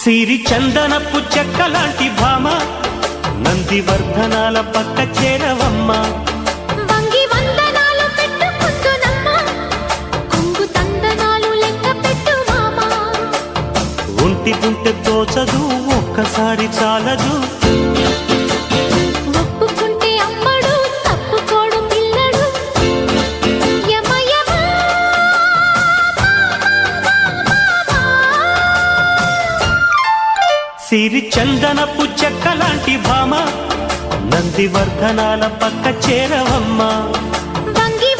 సిరి చందనపు చెక్కలాంటి భామ నందివర్ధనాల పక్క చేరవమ్మ. వంగి వందనాలు పెట్టుకుందునమ్మ కొంగు తందనాలు లెక్క పెట్టు మామ. ఒంటి గుంటె తోచదు ఒక్కసారి చాలదు ఒప్పుకుంటే అమ్మడు తప్పుకోడు పిల్లడు యమ యమ. సిరి చందనపు చెక్కలాంటి భామ నందివర్ధనాల పక్క చేరవమ్మ. వంగి